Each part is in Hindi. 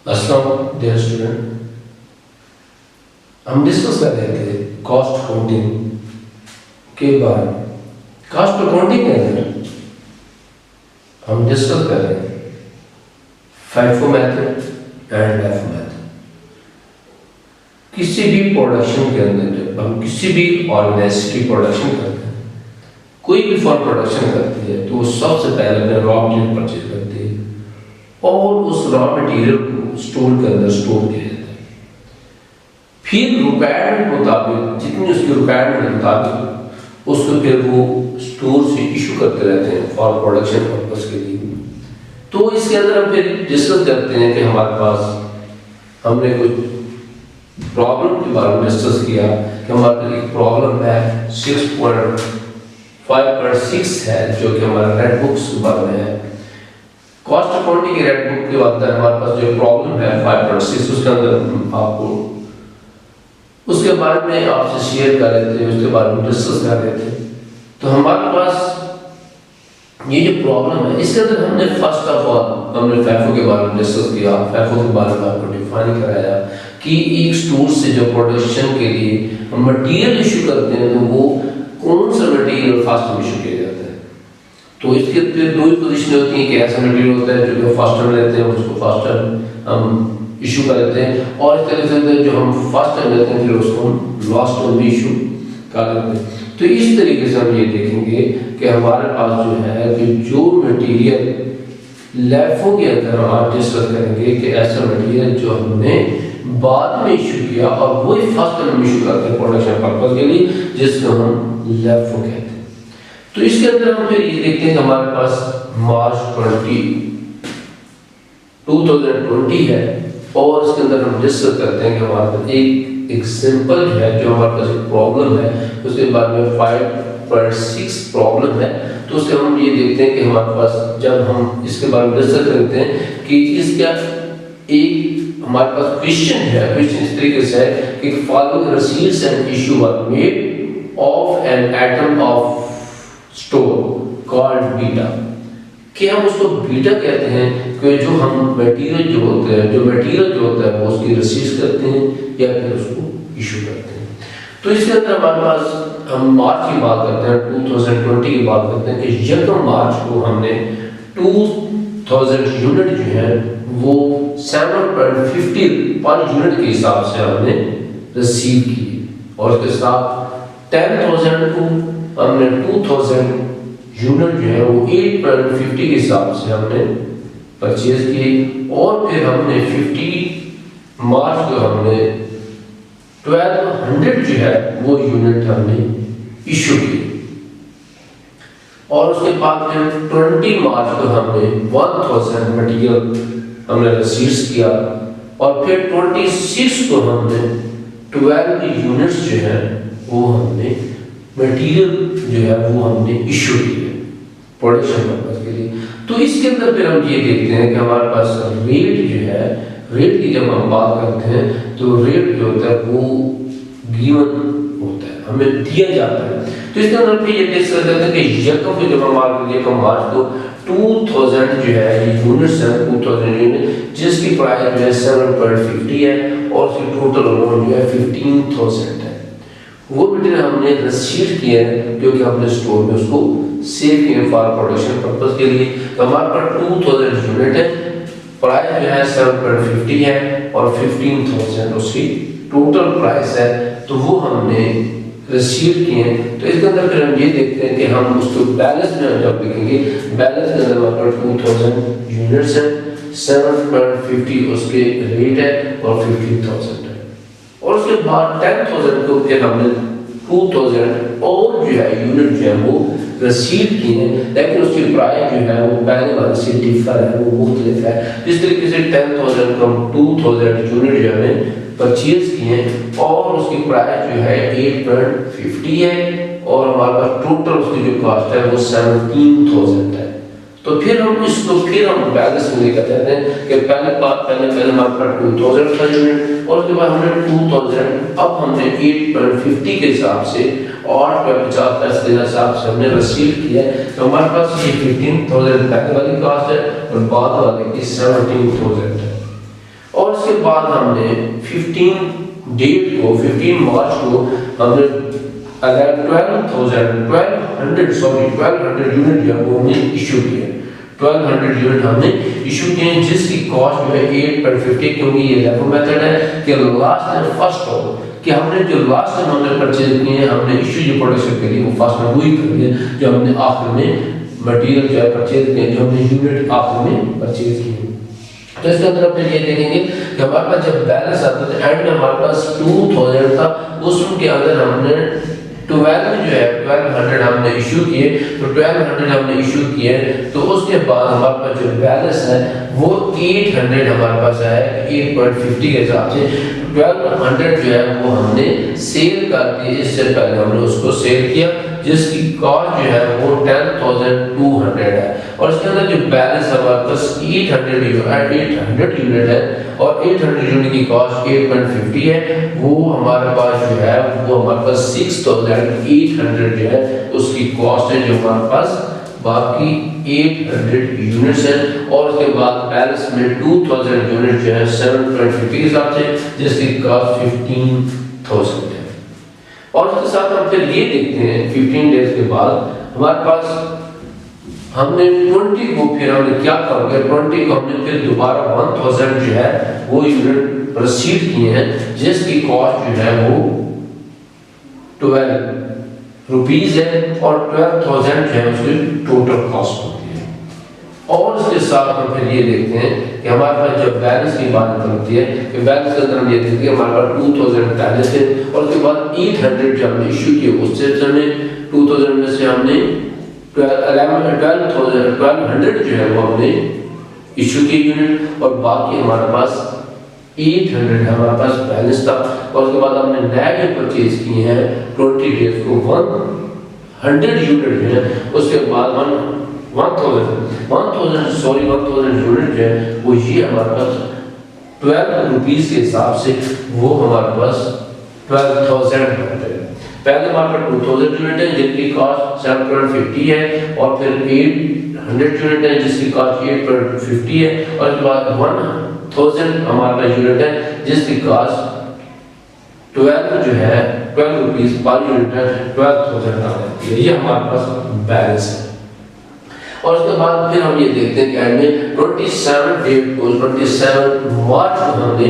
अस्सलाम डियर स्टूडेंट, हम डिस्कस कर रहे थे कॉस्ट अकाउंटिंग के बारे में। कॉस्ट अकाउंटिंग के अंदर हम डिस्कस कर रहे हैं FIFO method and LIFO method. किसी भी प्रोडक्शन के अंदर जब हम किसी भी ऑर्गेनाइजेशन की प्रोडक्शन करते हैं, कोई भी फॉर्म प्रोडक्शन करती है तो वो सबसे पहले अपने रॉ मटेरियल परचेज करती है और उस रॉ मटेरियल को स्टोर के अंदर स्टोर किया जाता है। फिर रिक्वायरमेंट के मुताबिक, जितनी उसकी रिक्वायरमेंट के मुताबिक उसको फिर वो स्टोर से इशू करते रहते हैं फॉर प्रोडक्शन पर्पस के लिए। तो इसके अंदर हम फिर डिस्कस करते हैं कि हमारे पास हमने कुछ प्रॉब्लम के बारे में डिस्कस किया कि हमारे पास एक प्रॉब्लम है 6.5.6 है जो कि हमारा रेड बुक्स के बारे में है। कॉस्ट अकाउंटिंग की रेड बुक के अंदर हमारे पास जो प्रॉब्लम है 5.6 उसके अंदर आपको उसके बारे में आपसे शेयर कर रहे थे, उसके बारे में डिस्कस कर रहे थे। तो हमारे पास ये जो प्रॉब्लम है इसके अंदर हमने फर्स्ट ऑफ ऑल हमने FIFO के बारे में डिस्कस किया। FIFO के बारे में आपको डिफाइन कराया कि एक स्टोर से जो प्रोडक्शन के लिए हम मटेरियल इशू करते हैं तो वो कौन सा मटेरियल फर्स्ट में इशू किया जाता है। तो इसके फिर दो ही पोजीशन होती है कि ऐसा मटेरियल होता है जो फर्स्ट में लेते हैं उसको फर्स्ट हम इशू कर देते हैं, और इस तरह से जो हम फर्स्ट टाइम लेते हैं फिर उसको हम लास्ट टाइम भी इशू कर देते हैं। तो इस तरीके से हम ये देखेंगे कि हमारे पास जो है कि जो मटेरियल LIFO के अंदर हम डिस्कस करेंगे कि ऐसा मटेरियल जो हमने बाद में इशू किया और वही फर्स्ट टाइम इशू करते हैं प्रोडक्शन पर्पस के लिए, जिसको हम LIFO कहते हैं। तो इसके अंदर हम फिर ये देखते हैं कि हमारे पास मार्च 2020 है और इसके अंदर हम डिस्कस करते हैं कि हमारे पास एक एग्जांपल जो है जो हमारे पास एक प्रॉब्लम है उसके बाद में 5.6 प्रॉब्लम है। तो उससे हम ये देखते हैं कि हमारे पास जब हम इसके बारे में डिस्कस करते हैं कि इसका एक हमारे पास क्वेश्चन है। क्वेश्चन इस तरीके से है कि following receipts and issue were made of an item of store called beta, कि हम उसको बीटा कहते हैं कि जो हम मटेरियल जो होता है वो उसकी रिसीव करते हैं या फिर उसको इशू करते हैं। तो इसके अंदर हमारे पास हम मार्च की बात करते हैं 2020 की बात करते हैं कि 1 मार्च को हमने 2000 यूनिट जो है वो 7.50 पर यूनिट के हिसाब से हमने रिसीव किए, और उसके साथ 10,000 को हमने 2000 यूनिट जो है वो 8.50 के हिसाब से हमने परचेज किए, और फिर हमने 50 मार्च को हमने 1200 जो है वो यूनिट हमने इशू किए, और उसके बाद फिर 20 मार्च को हमने 1000 मटेरियल हमने रिसीव किया, और फिर 26 को हमने 12 यूनिट्स जो है वो हमने मटेरियल जो है वो हमने इशू किया प्रोडक्शन पर्पस के लिए। तो इसके अंदर फिर हम ये देखते हैं कि हमारे पास रेट जो है, रेट की जब हम बात करते हैं तो रेट जो होता है वो गिवन होता है, हमें दिया जाता है। तो इसके अंदर फिर ये डिस्कस करते हैं कि जब हम मार्च को 2000 जो है यूनिट्स है 2000 यूनिट जिसकी प्राइस जो है 7.50 है और उसकी टोटल अमाउंट जो है 15,000 है। वो मटेरियल हमने रिसीव किया है जो कि हमने स्टोर में उसको सेव किए फॉर प्रोडक्शन पर्पस के लिए। तो हमारे पास 2000 यूनिट है, प्राइस जो है 7.50 है और 15,000 उसकी टोटल प्राइस है, तो वो हमने रिसीव किए। तो इसके अंदर फिर हम ये देखते हैं कि हम उसको बैलेंस में जब लिखेंगे, बैलेंस के अंदर हमारे पास 2000 यूनिट्स है, 7.50 उसके रेट है और 15,000 है, और उसके बाद 10,000 को फिर हमने 2000 और जो है यूनिट जो है वो रिसीव किए हैं, लेकिन उसकी प्राइस जो है वो पहले वाले से डिफर है, वो मुख्तलिफ है। इस तरीके से 10,000 को 2000 यूनिट जो है परचेज किए और उसकी प्राइस जो है 8.50 है, और हमारे पास टोटल उसकी जो कॉस्ट है वो 17,000 है। तो फिर हम इसको बैलेंस में लेकर जाते हैं कि पहले हमारे पास 2000 था यूनिट, और उसके बाद हमने 2000 अब हमने 8.50 के हिसाब से 8.50 के हिसाब से हमने रिसीव किया। तो हमारे पास ये 15,000 पहले वाली कॉस्ट है और बाद वाले की 17,000 है। और उसके बाद हमने 15 डेट को 15 मार्च को हमने अगर 1200 यूनिट जो है वो हमने इशू किए, 1200 यूनिट हमने इशू किए, जिसकी कॉस्ट जो है 8.50, क्योंकि ये लेवल मेथड है कि लास्ट एंड फर्स्ट हो कि हमने जो लास्ट में हमने परचेज किए हैं, हमने इशू जो प्रोडक्शन के लिए वो फर्स्ट में वही कर दिया जो हमने आखिर में मटेरियल जो है परचेज किए, जो हमने यूनिट आखिर में परचेज किए। तो इसके अंदर अपने ये देखेंगे कि हमारे पास जब बैलेंस आता है एंड में हमारे पास 2000 था, उसके अंदर हमने 12 जो है 1200 हमने इशू किए, तो 1200 हमने इशू किए, तो उसके बाद हमारे पास जो बैलेंस है वो 800 हमारे पास है 8.50 के हिसाब से 1200 जो है वो हमने सेल कर दी, इससे पहले हमने उसको सेल किया, जिसकी कॉस्ट जो है वो 10,200 है। और इसके अंदर जो बैलेंस हमारे पास 800 यूनिट है और 800 यूनिट की कॉस्ट 8.50 है, वो हमारे पास जो है वो हमारे पास 6,800 जो है उसकी कॉस्ट है, जो हमारे पास बाकी 800 यूनिट्स है। और उसके बाद बैलेंस में 2000 यूनिट जो है 7.50 के हिसाब से, जिसकी कॉस्ट 15,000 है। और उसके साथ हम फिर ये देखते हैं 15 डेज के बाद हमारे पास हमने 20 को फिर हमने क्या कर गया, 20 को हमने फिर दोबारा 1000 जो है वो यूनिट रिसीव किए हैं, जिसकी कॉस्ट जो है वो 12 रुपीस है और 12,000 जो है उसकी टोटल कॉस्ट होती है। और उसके साथ हम फिर ये देखते हैं कि हमारे पास जब बैलेंस की बात होती है कि बैलेंस के अंदर हम ये देखते हैं हमारे पास 2000 पहले से, और उसके बाद 800 जब हमने इशू किए उससे हमने 2000 में से हमने 1200 जो है वो हमने इशू किए यूनिट, और बाकी हमारे पास 800 हमारे पास बैलेंस था। और उसके बाद हमने नए परचेज किए हैं 20 डेज को 100 यूनिट जो है, उसके बाद 1000 यूनिट जो है वो ये हमारे पास 12 रुपीस के हिसाब से वो हमारे पास 12,000 होते हैं। पहले हमारे पास 2000 यूनिट है जिनकी कॉस्ट 7.50 है, और फिर 800 यूनिट है जिसकी कॉस्ट 8.50 है, और उसके बाद 1000 हमारे पास यूनिट है जिसकी कॉस्ट 12 जो है 12 रुपीस पर यूनिट है, 12,000 आ जाती है। ये हमारे पास बैलेंस है। और उसके बाद फिर हम ये देखते हैं कि एंड में 27 डेट को 27 मार्च को हमने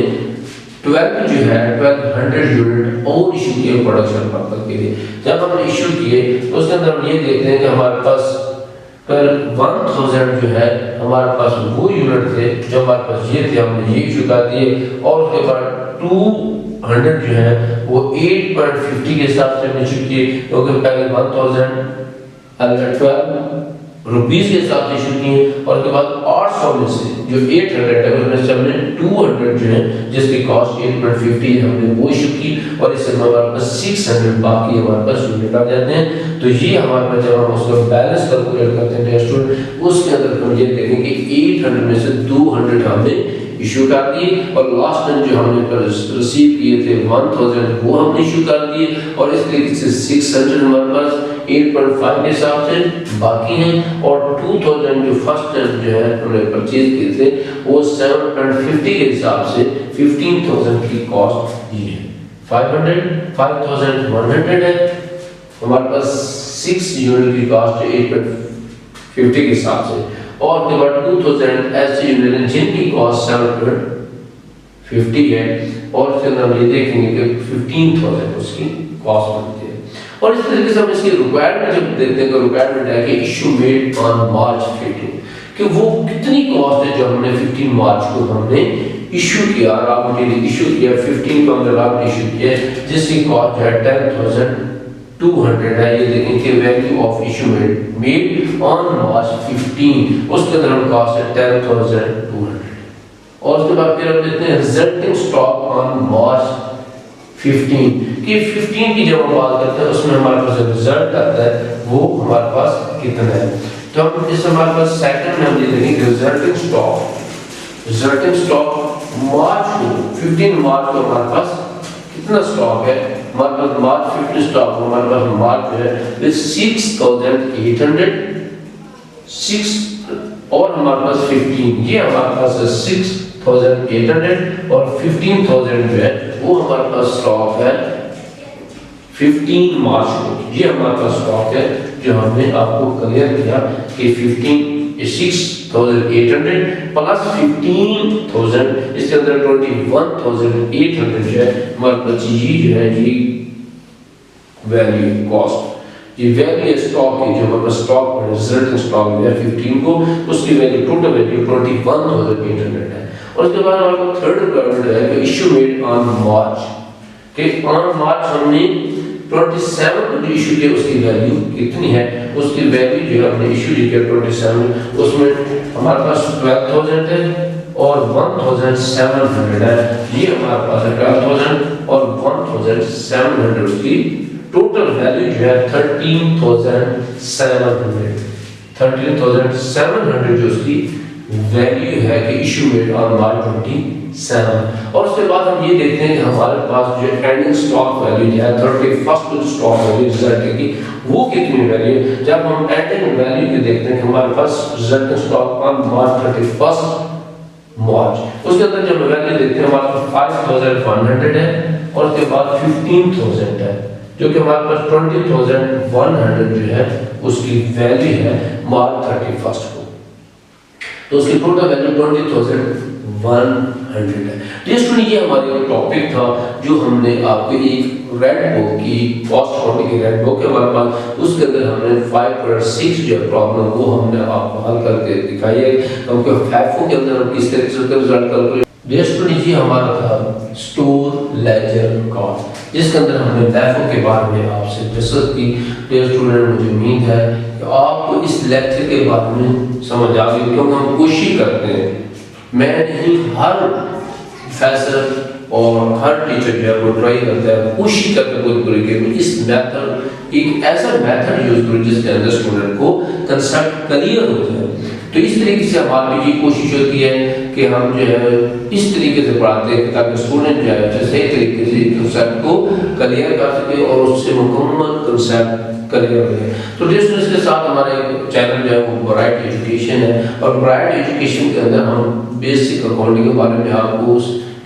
12 जो है 1200 यूनिट और इशू किए प्रोडक्शन पर्पस के लिए। जब हमने इशू किए तो उसके अंदर हम ये देखते हैं कि हमारे पास पर 1000 जो है हमारे पास वो यूनिट थे जो हमारे पास ये थे, हमने ये इशू कर दिए, और उसके बाद 200 जो है वो 8.50 के हिसाब से हमने इशू किए, क्योंकि पहले 12 रुपीस के हिसाब से इशू किए, और उसके बाद 800 में से जो 800 है उसमें से हमने 200 जो है जिसकी कॉस्ट 8.50 है हमने वो इशू की, और इससे हमारे पास 600 बाकी हमारे पास यूनिट आ जाते हैं। तो ये हमारे पास जब हम उसका बैलेंस कैलकुलेट करते हैं स्टूडेंट, उसके अंदर हम ये देखेंगे 800 में से 200 हमने इशू कर दिए, और लास्ट टाइम जो हमने रिसीव किए थे 1000 वो हमने इशू कर दिए, और इस तरीके से 600 हमारे पास 8.5 के हिसाब से बाकी हैं, और 2000 जो फर्स्ट टाइम जो है हमने परचेज किए थे वो 7.50 के हिसाब से 15,000 की कॉस्ट ये है। 5,100 है हमारे पास 6 यूनिट की कॉस्ट है 8.50 के हिसाब से, और उसके बाद 2000 ऐसे यूनिट जिनकी कॉस्ट 7.50 है, और उसके अंदर हम ये देखेंगे कि 15,000 उसकी कॉस्ट बनती है। और इस तरीके से हम इसकी रिक्वायरमेंट जब देखते हैं, रिक्वायरमेंट है कि इशू मेड ऑन मार्च 15 कि वो कितनी कॉस्ट है जो हमने 15 मार्च को हमने इशू किया, रॉ मटेरियल इशू किया 15 को हमने रॉ इशू किया, जिसकी कॉस्ट है 10,200 है। ये देखें कि value of issue made on March 15, उसके अंदर हम कॉस्ट है 10,200। और उसके बाद फिर हम देखते हैं रिजल्टिंग स्टॉक ऑन मार्च 15 कि 15 की जब हम बात करते हैं उसमें हमारे पास रिजल्ट आता है वो हमारे पास कितना है। तो हम इस हमारे पास सेकंड में हम ये देखेंगे रिजल्टिंग स्टॉक मार्च को 15 मार्च को हमारे पास कितना स्टॉक है, हमारे पास मार्च 15 स्टॉक हमारे पास मार्च है 6,800 6, और हमारे पास 15 ये हमारे पास है 16,800 और 15,000 जो है वो हमारे पास स्टॉक है 15 मार्च को। ये हमारे पास स्टॉक है जो हमने आपको क्लियर किया कि 6,800 प्लस 15,000, इसके अंदर 21,800 जो है हमारे पास ये जो है ये वैल्यू कॉस्ट, ये वैल्यू स्टॉक है जो हमारे स्टॉक रिजल्ट स्टॉक है 15 को, उसकी वैल्यू टोटल वैल्यू 21,800 है। और उसके बाद हमारे पास थर्ड रिक्वायरमेंट है कि इशू मेड ऑन मार्च, कि ऑन मार्च हमने 27 को जो इशू किया उसकी वैल्यू कितनी है, उसकी वैल्यू जो हमने इशू किया 27 उसमें हमारे पास 12,000 है और 1,700 है। ये हमारे पास है 12,000 और 1,700, उसकी टोटल वैल्यू जो है 13,700 जो उसकी वैल्यू है कि इशू मेड ऑन मार्च 27। और उसके बाद हम ये देखते हैं कि हमारे पास जो एंडिंग स्टॉक वैल्यू है 31st को स्टॉक वैल्यू रिजल्ट की वो कितनी वैल्यू है। जब हम एंडिंग वैल्यू को देखते हैं कि हमारे पास रिजल्ट स्टॉक ऑन मार्च 31 मार्च, उसके अंदर जब वैल्यू देखते हैं हमारे पास 5,100 है और उसके बाद 15,000 है जो कि हमारे पास 20,100 जो है उसकी वैल्यू है मार्च 31 को, तो उसकी टोटल वैल्यू 20,100 है। दोस्तों ये हमारा टॉपिक था जो हमने आपको एक रेड बुक की कॉस्ट अकाउंटिंग की रेड बुक है हमारे पास, उसके अंदर हमने 5.6 जो प्रॉब्लम वो हमने आपको हल करके दिखाई है, क्योंकि फैफो के अंदर हम किस तरीके से रिजल्ट कैलकुलेट। दोस्तों ये हमारा था स्टोर लेजर अकाउंट जिसके अंदर हमने फैफो के बारे में आपसे डिस्कस की। डियर स्टूडेंट मुझे उम्मीद है कि आपको इस लेक्चर के बारे में समझ आ गई, क्योंकि हम कोशिश करते हैं, मैं नहीं हर प्रोफेसर और हर टीचर जो है वो ट्राई करता है कोशिश करते हैं पूरी के इस मेथड एक ऐसा मेथड यूज करो जिसके अंदर स्टूडेंट को कंसेप्ट क्लियर हो जाए। तो इस तरीके से हमारी ये कोशिश होती है कि हम जो है इस तरीके से पढ़ाते हैं ताकि स्टूडेंट जो है सही तरीके से कंसेप्ट को क्लियर कर सके और उससे मुकम्मल कंसेप्ट क्लियर हो जाए। तो दोस्तों इसके साथ हमारा एक चैनल जो है वो ब्राइट एजुकेशन है और ब्राइट एजुकेशन के अंदर हम बेसिक अकाउंटिंग के बारे में आपको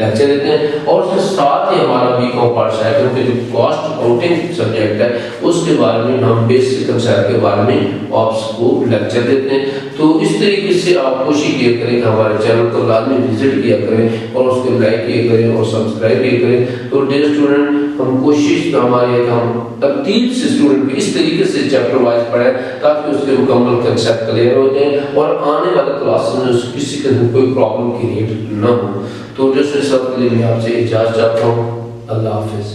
लेक्चर देते हैं और उसके साथ ही हमारा बीकॉम पार्ट साइकिल के जो कॉस्ट अकाउंटिंग सब्जेक्ट है उसके बारे में हम बेसिक कंसेप्ट के बारे में आपको लेक्चर देते हैं। तो इस तरीके से आप कोशिश किया करें कि हमारे चैनल को लाजमी विजिट किया करें और उसको लाइक किया करें और सब्सक्राइब किया करें। तो डियर स्टूडेंट हम कोशिश तो हमारी है कि हम तरतीब से स्टूडेंट को इस तरीके से चैप्टर वाइज पढ़ें ताकि उसके मुकम्मल कंसेप्ट क्लियर हो जाए और आने वाले क्लासेस में किसी के कोई प्रॉब्लम क्रिएट न हो। तो जैसे सब के लिए मैं आपसे इजाज़त चाहता हूँ। अल्लाह हाफिज़।